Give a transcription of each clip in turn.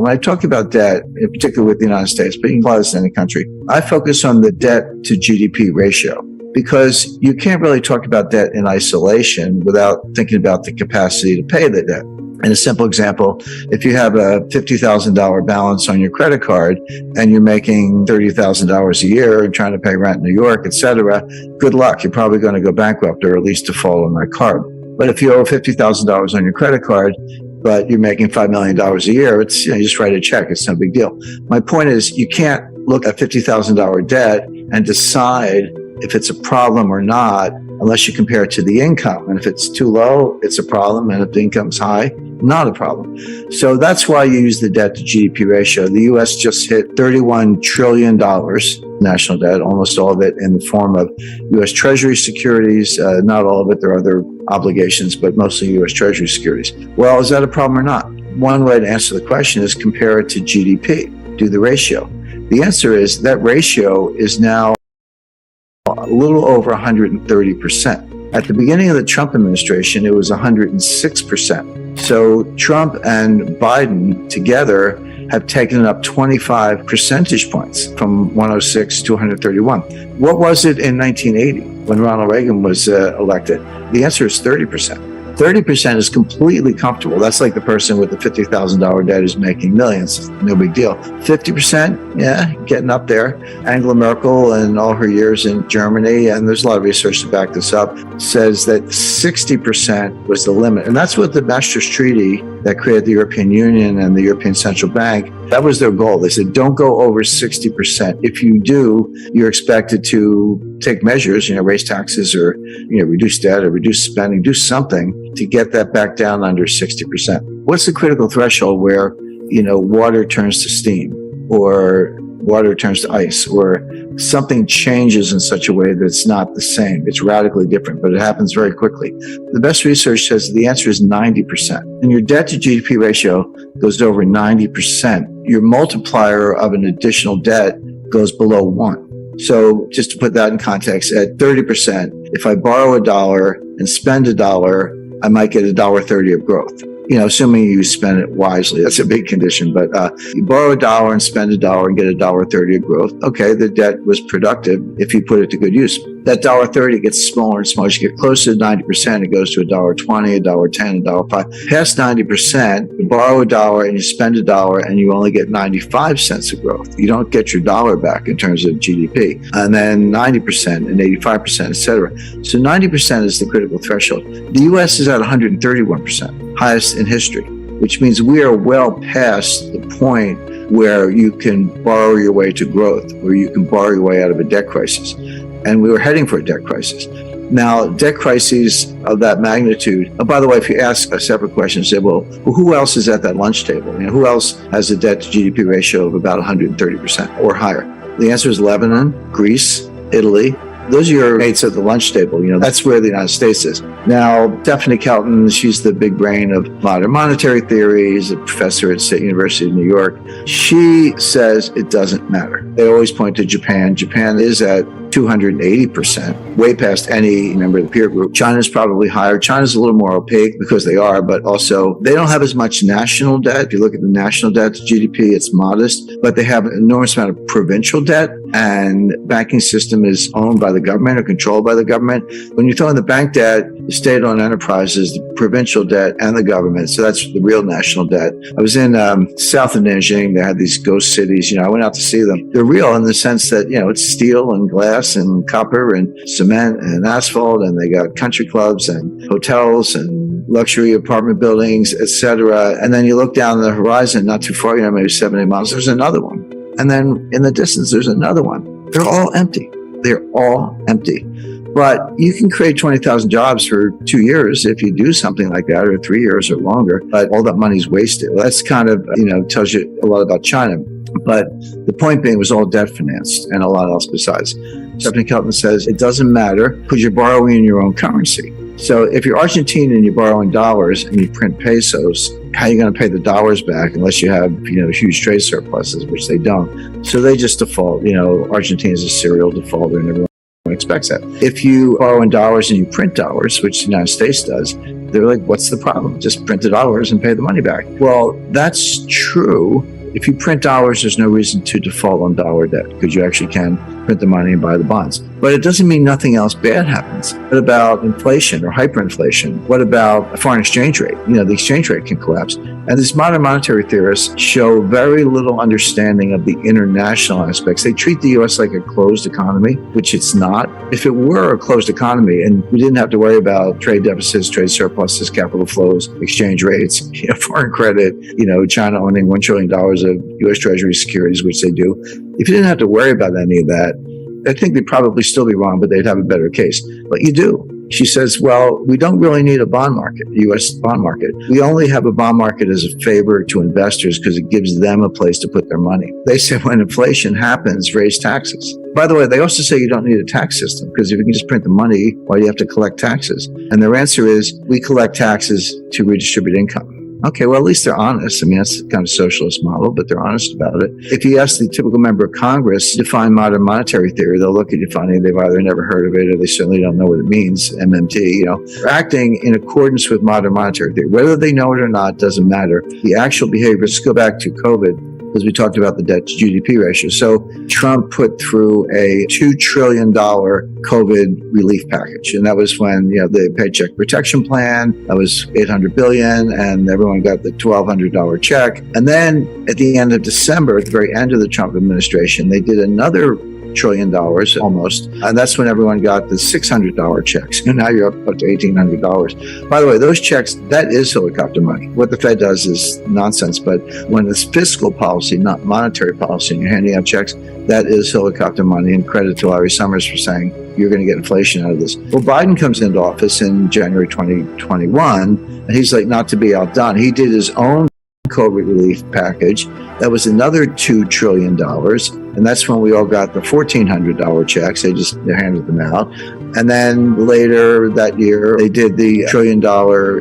When I talk about debt, in particular with the United States, but you can apply this to any country, I focus on the debt to GDP ratio, because you can't really talk about debt in isolation without thinking about the capacity to pay the debt. In a simple example, if you have a $50,000 balance on your credit card and you're making $30,000 a year and trying to pay rent in New York, et cetera, good luck. You're probably going to go bankrupt or at least default on that card. But if you owe $50,000 on your credit card, but you're making $5 million a year, it's, you just write a check. It's no big deal. My point is, you can't look at $50,000 debt and decide if it's a problem or not unless you compare it to the income. And if it's too low, it's a problem. And if the income's high, not a problem. So that's why you use the debt to GDP ratio. The U.S. just hit $31 trillion national debt, almost all of it in the form of U.S. Treasury securities. Not all of it. There are other obligations, but mostly U.S. Treasury securities. Well, is that a problem or not? One way to answer the question is compare it to GDP. Do the ratio. The answer is that ratio is now a little over 130%. At the beginning of the Trump administration, it was 106%. So Trump and Biden together have taken it up 25 percentage points from 106 to 131. What was it in 1980 when Ronald Reagan was elected? The answer is 30%. 30% is completely comfortable. That's like the person with the $50,000 debt who's making millions. No big deal. 50%, yeah, getting up there. Angela Merkel and all her years in Germany, and there's a lot of research to back this up, says that 60% was the limit. And that's what the Maastricht Treaty that created the European Union and the European Central Bank, that was their goal. They said, don't go over 60%. If you do, you're expected to take measures, raise taxes or, reduce debt or reduce spending, do something to get that back down under 60%. What's the critical threshold where, water turns to steam or water turns to ice or something changes in such a way that it's not the same? It's radically different, but it happens very quickly. The best research says the answer is 90%. And your debt to GDP ratio goes to over 90%. Your multiplier of an additional debt goes below 1. So just to put that in context, at 30%, if I borrow $1 and spend $1, I might get $1.30 of growth. Assuming you spend it wisely. That's a big condition, but you borrow $1 and spend $1 and get $1.30 of growth. Okay, the debt was productive if you put it to good use. That $1.30 gets smaller and smaller. As you get closer to 90%, it goes to $1.20, $1.10, $1.05. Past 90%, you borrow $1 and you spend $1 and you only get 95 cents of growth. You don't get your dollar back in terms of GDP. And then 90% and 85%, et cetera. So 90% is the critical threshold. The U.S. is at 131%, highest in history, which means we are well past the point where you can borrow your way to growth, where you can borrow your way out of a debt crisis. And we were heading for a debt crisis. Now, debt crises of that magnitude, by the way, if you ask a separate question, say, well, who else is at that lunch table? Who else has a debt to GDP ratio of about 130% or higher? The answer is Lebanon, Greece, Italy. Those are your mates at the lunch table. That's where the United States is. Now, Stephanie Kelton, she's the big brain of modern monetary theory. She's a professor at State University of New York. She says it doesn't matter. They always point to Japan. Japan is at 280%, way past any member of the peer group. China's probably higher. China's a little more opaque because they are, but also they don't have as much national debt. If you look at the national debt to GDP, it's modest, but they have an enormous amount of provincial debt, and banking system is owned by the government or controlled by the government. When you throw in the bank debt, the state-owned enterprises, the provincial debt, and the government, so that's the real national debt. I was in south of Nanjing. They had these ghost cities. I went out to see them. They're real in the sense that, it's steel and glass and copper and cement and asphalt, and they got country clubs and hotels and luxury apartment buildings, etc. And then you look down the horizon, not too far, maybe 7, 8 miles, there's another one. And then in the distance, there's another one. They're all empty. They're all empty. But you can create 20,000 jobs for 2 years if you do something like that, or 3 years or longer, but all that money's wasted. Well, that's kind of, tells you a lot about China. But the point being, it was all debt financed and a lot else besides. Stephanie Kelton says it doesn't matter because you're borrowing in your own currency. So if you're Argentine and you're borrowing dollars and you print pesos, how are you going to pay the dollars back unless you have, huge trade surpluses, which they don't. So they just default. Argentina is a serial defaulter and everyone expects that. If you borrow in dollars and you print dollars, which the United States does, They're like, what's the problem? Just print the dollars and pay the money back. Well, that's true. If you print dollars, there's no reason to default on dollar debt because you actually can print the money and buy the bonds. But it doesn't mean nothing else bad happens. What about inflation or hyperinflation? What about a foreign exchange rate? The exchange rate can collapse. And these modern monetary theorists show very little understanding of the international aspects. They treat the U.S. like a closed economy, which it's not. If it were a closed economy and we didn't have to worry about trade deficits, trade surpluses, capital flows, exchange rates, foreign credit, China owning $1 trillion of U.S. Treasury securities, which they do. If you didn't have to worry about any of that, I think they'd probably still be wrong, but they'd have a better case. But you do. She says, well, we don't really need a bond market, the U.S. bond market. We only have a bond market as a favor to investors because it gives them a place to put their money. They say when inflation happens, raise taxes. By the way, they also say you don't need a tax system because if you can just print the money, why do you have to collect taxes? And their answer is, we collect taxes to redistribute income. Okay, well, at least they're honest. I mean, that's kind of a socialist model, but they're honest about it. If you ask the typical member of Congress to define modern monetary theory, they'll look at you funny. They've either never heard of it or they certainly don't know what it means, MMT, They're acting in accordance with modern monetary theory. Whether they know it or not doesn't matter. The actual behavior, let's go back to COVID, because we talked about the debt to GDP ratio. So Trump put through a $2 trillion COVID relief package. And that was when, the Paycheck Protection Plan, that was $800 billion, and everyone got the $1,200 check. And then at the end of December, at the very end of the Trump administration, they did another $1 trillion almost. And that's when everyone got the $600 checks. And now you're up to $1,800. By the way, those checks, that is helicopter money. What the Fed does is nonsense. But when it's fiscal policy, not monetary policy, and you're handing out checks, that is helicopter money. And credit to Larry Summers for saying you're going to get inflation out of this. Well, Biden comes into office in January 2021, and he's like, not to be outdone. He did his own COVID relief package. That was another $2 trillion. And that's when we all got the $1,400 checks. They handed them out. And then later that year, they did the $1 trillion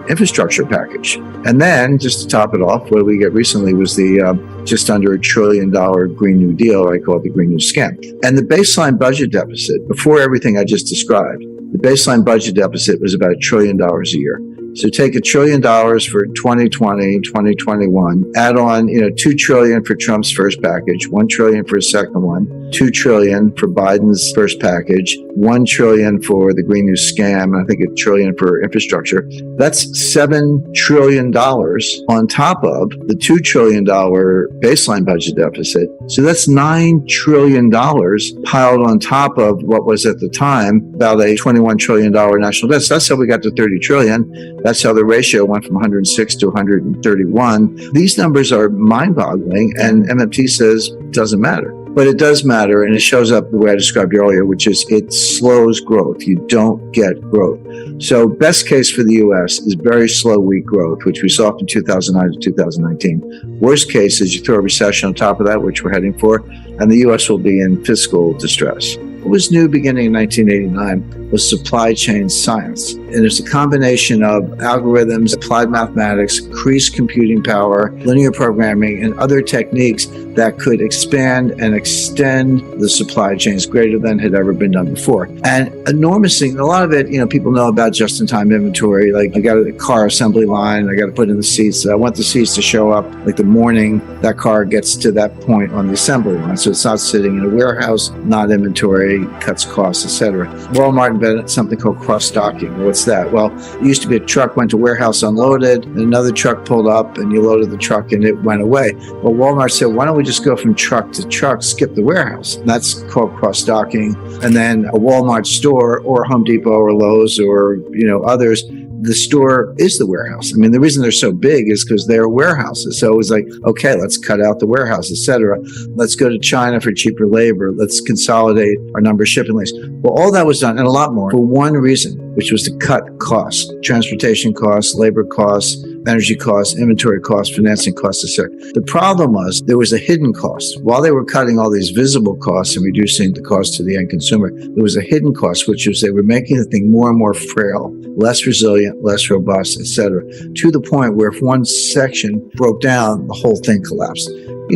infrastructure package. And then, just to top it off, what did we get recently was the just under $1 trillion Green New Deal, or I call it the Green New Scam. And the baseline budget deficit, before everything I just described, the baseline budget deficit was about $1 trillion a year. So take $1 trillion for 2020, 2021, add on, $2 trillion for Trump's first package, $1 trillion for his second one, $2 trillion for Biden's first package, $1 trillion for the Green New Scam, and I think $1 trillion for infrastructure. That's $7 trillion on top of the $2 trillion baseline budget deficit. So that's $9 trillion piled on top of what was at the time about a $21 trillion national debt. So that's how we got to $30 trillion. That's how the ratio went from 106 to 131. These numbers are mind-boggling, and MMT says it doesn't matter. But it does matter, and it shows up the way I described earlier, which is it slows growth. You don't get growth. So best case for the U.S. is very slow, weak growth, which we saw from 2009 to 2019. Worst case is you throw a recession on top of that, which we're heading for, and the U.S. will be in fiscal distress. What was new beginning in 1989 was supply chain science. And it's a combination of algorithms, applied mathematics, increased computing power, linear programming, and other techniques that could expand and extend the supply chains greater than had ever been done before. And enormous thing, a lot of it, people know about just-in-time inventory. Like, I got a car assembly line, I got to put in the seats. I want the seats to show up like the morning that car gets to that point on the assembly line. So it's not sitting in a warehouse, not inventory, cuts costs, etc. Walmart invented something called cross-docking. What's that? Well, it used to be a truck went to warehouse, unloaded, and another truck pulled up, and you loaded the truck, and it went away. Well, Walmart said, why don't we just go from truck to truck, skip the warehouse? And that's called cross-docking. And then a Walmart store or Home Depot or Lowe's or, others, the store is the warehouse. I mean, the reason they're so big is because they're warehouses. So it was like, okay, let's cut out the warehouse, etc. Let's go to China for cheaper labor. Let's consolidate our number of shipping lanes. Well, all that was done, and a lot more, for one reason, which was to cut costs, transportation costs, labor costs, energy costs, inventory costs, financing costs, etc. The problem was there was a hidden cost. While they were cutting all these visible costs and reducing the cost to the end consumer, there was a hidden cost, which was they were making the thing more and more frail, less resilient, less robust, etc., to the point where if one section broke down, the whole thing collapsed.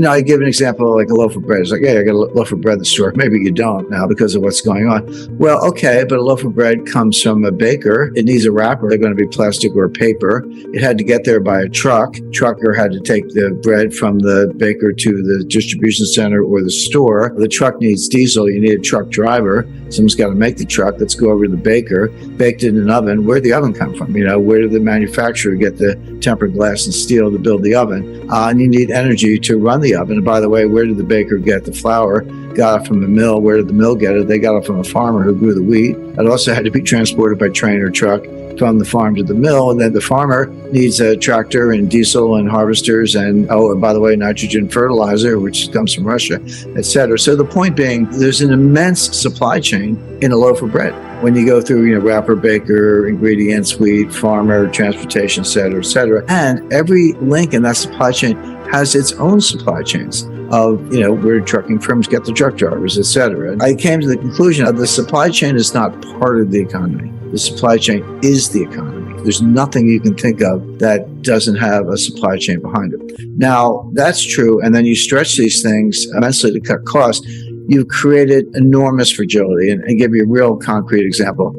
I give an example like a loaf of bread. It's like, yeah, I got a loaf of bread in the store. Maybe you don't now because of what's going on. Well, okay, but a loaf of bread comes from a baker. It needs a wrapper. They're going to be plastic or paper. It had to get there by a truck. Trucker had to take the bread from the baker to the distribution center or the store. The truck needs diesel. You need a truck driver. Someone's got to make the truck. Let's go over to the baker. Baked in an oven. Where'd the oven come from? Where did the manufacturer get the tempered glass and steel to build the oven? And you need energy to run the oven. And by the way, where did the baker get the flour? Got it from the mill. Where did the mill get it? They got it from a farmer who grew the wheat. It also had to be transported by train or truck from the farm to the mill. And then the farmer needs a tractor and diesel and harvesters and by the way, nitrogen fertilizer, which comes from Russia, etc. So the point being, there's an immense supply chain in a loaf of bread. When you go through, wrapper, baker, ingredients, wheat, farmer, transportation, et cetera. And every link in that supply chain has its own supply chains of, where trucking firms get the truck drivers, etc. I came to the conclusion that the supply chain is not part of the economy. The supply chain is the economy. There's nothing you can think of that doesn't have a supply chain behind it. Now, that's true. And then you stretch these things immensely to cut costs. You've created enormous fragility. And give you a real concrete example.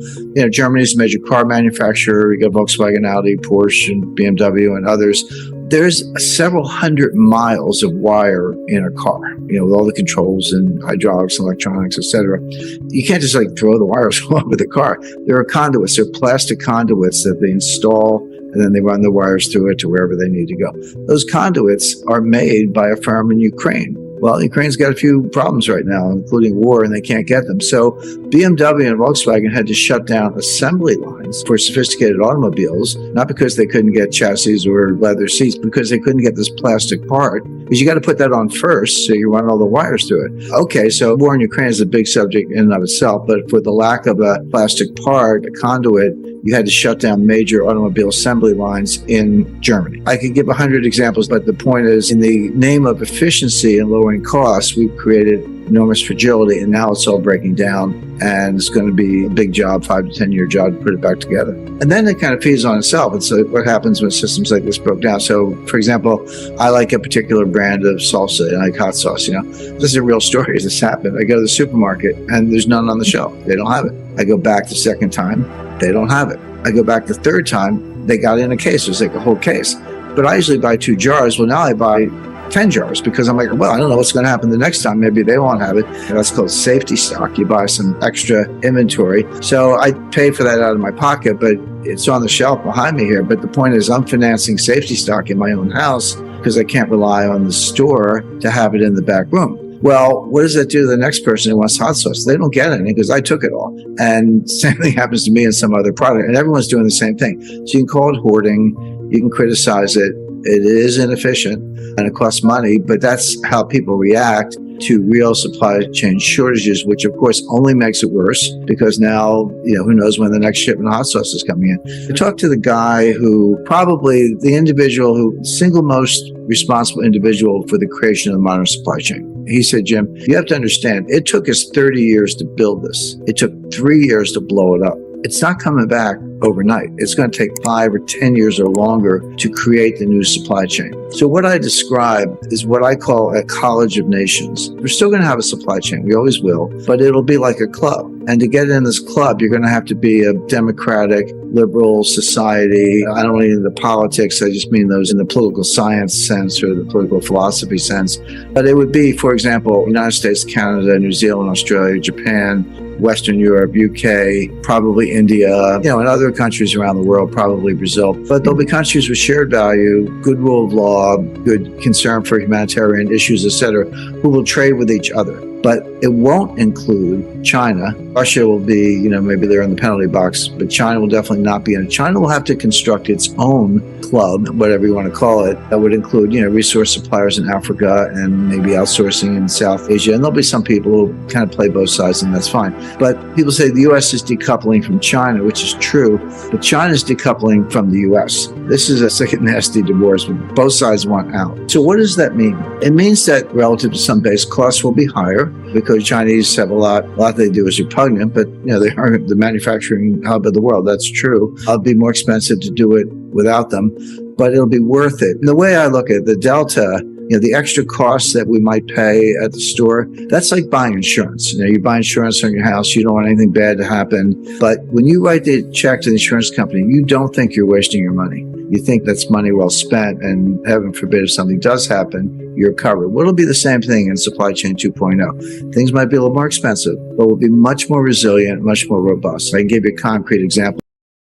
Germany's a major car manufacturer. You got Volkswagen, Audi, Porsche, and BMW, and others. There's several hundred miles of wire in a car, with all the controls and hydraulics, electronics, etc. You can't just throw the wires all over the car. There are conduits. There are plastic conduits that they install, and then they run the wires through it to wherever they need to go. Those conduits are made by a firm in Ukraine. Well, Ukraine's got a few problems right now, including war, and they can't get them. So BMW and Volkswagen had to shut down assembly lines for sophisticated automobiles, not because they couldn't get chassis or leather seats, because they couldn't get this plastic part, because you got to put that on first, so you run all the wires through it. Okay, so war in Ukraine is a big subject in and of itself, but for the lack of a plastic part, a conduit, you had to shut down major automobile assembly lines in Germany. I could give 100 examples, but the point is, in the name of efficiency and lowering costs, we've created enormous fragility, and now it's all breaking down, and it's going to be a big job, 5 to 10 year job to put it back together. And then it kind of feeds on itself. It's what happens when systems like this broke down. So, for example, I like a particular brand of salsa, and I like hot sauce. This is a real story. This happened. I go to the supermarket, and there's none on the shelf. They don't have it. I go back the second time. They don't have it. I go back the third time. They got it in a case. It was like a whole case. But I usually buy 2 jars. Well, now I buy 10 jars because I'm like, well, I don't know what's going to happen the next time. Maybe they won't have it. And that's called safety stock. You buy some extra inventory. So I pay for that out of my pocket, but it's on the shelf behind me here. But the point is, I'm financing safety stock in my own house because I can't rely on the store to have it in the back room. Well, what does that do to the next person who wants hot sauce? They don't get any because I took it all. And same thing happens to me in some other product. And everyone's doing the same thing. So you can call it hoarding. You can criticize it. It is inefficient and it costs money, but that's how people react to real supply chain shortages, which of course only makes it worse because now, who knows when the next shipment of hot sauce is coming in. I talked to the guy who probably the single most responsible individual for the creation of the modern supply chain. He said, Jim, you have to understand, it took us 30 years to build this. It took 3 years to blow it up. It's not coming back overnight. It's going to take 5 or 10 years or longer to create the new supply chain. So what I describe is what I call a college of nations. We're still going to have a supply chain. We always will, but it'll be like a club. And to get in this club, you're going to have to be a democratic, liberal society. I don't mean the politics. I just mean those in the political science sense or the political philosophy sense. But it would be, for example, United States, Canada, New Zealand, Australia, Japan, Western Europe, UK, probably India, and other countries around the world, probably Brazil. But there'll be countries with shared value, good rule of law, good concern for humanitarian issues, etc., who will trade with each other. But it won't include China. Russia will be, maybe they're in the penalty box, but China will definitely not be in it. China will have to construct its own club, whatever you want to call it, that would include, resource suppliers in Africa and maybe outsourcing in South Asia. And there'll be some people who kind of play both sides, and that's fine. But people say the U.S. is decoupling from China, which is true, but China is decoupling from the U.S. This is a second nasty divorce, but both sides want out. So what does that mean? It means that relative to some base, costs will be higher because Chinese have a lot they do is repugnant, but they are the manufacturing hub of the world. That's true. It'll be more expensive to do it without them, but it'll be worth it. And the way I look at it, the delta The extra costs that we might pay at the store, that's like buying insurance. You buy insurance on your house, you don't want anything bad to happen. But when you write the check to the insurance company, you don't think you're wasting your money. You think that's money well spent, and heaven forbid if something does happen, you're covered. Well, it'll be the same thing in supply chain 2.0. Things might be a little more expensive, but will be much more resilient, much more robust. I can give you a concrete example,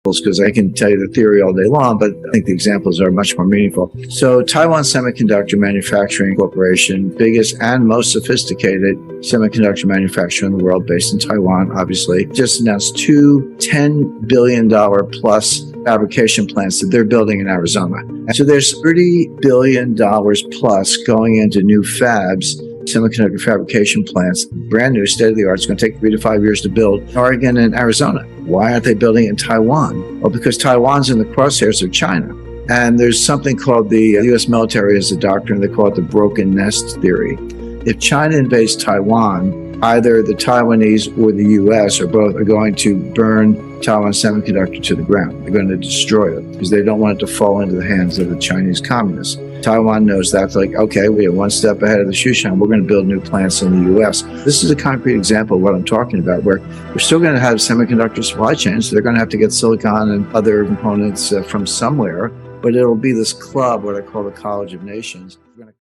because I can tell you the theory all day long, but I think the examples are much more meaningful. So Taiwan Semiconductor Manufacturing Corporation, biggest and most sophisticated semiconductor manufacturer in the world, based in Taiwan, obviously, just announced two $10 billion plus fabrication plants that they're building in Arizona. And so there's $30 billion plus going into new fabs, semiconductor fabrication plants, brand new, state-of-the-art. It's going to take 3 to 5 years to build in Oregon and Arizona. Why aren't they building in Taiwan? Well, because Taiwan's in the crosshairs of China. And there's something called the U.S. military has a doctrine, they call it the broken nest theory. If China invades Taiwan, either the Taiwanese or the U.S. or both are going to burn Taiwan Semiconductor to the ground. They're going to destroy it because they don't want it to fall into the hands of the Chinese communists. Taiwan knows that. Like, okay, we are one step ahead of the shoe shine. We're going to build new plants in the U.S. This is a concrete example of what I'm talking about, where we're still going to have semiconductor supply chains. They're going to have to get silicon and other components from somewhere, but it'll be this club, what I call the College of Nations.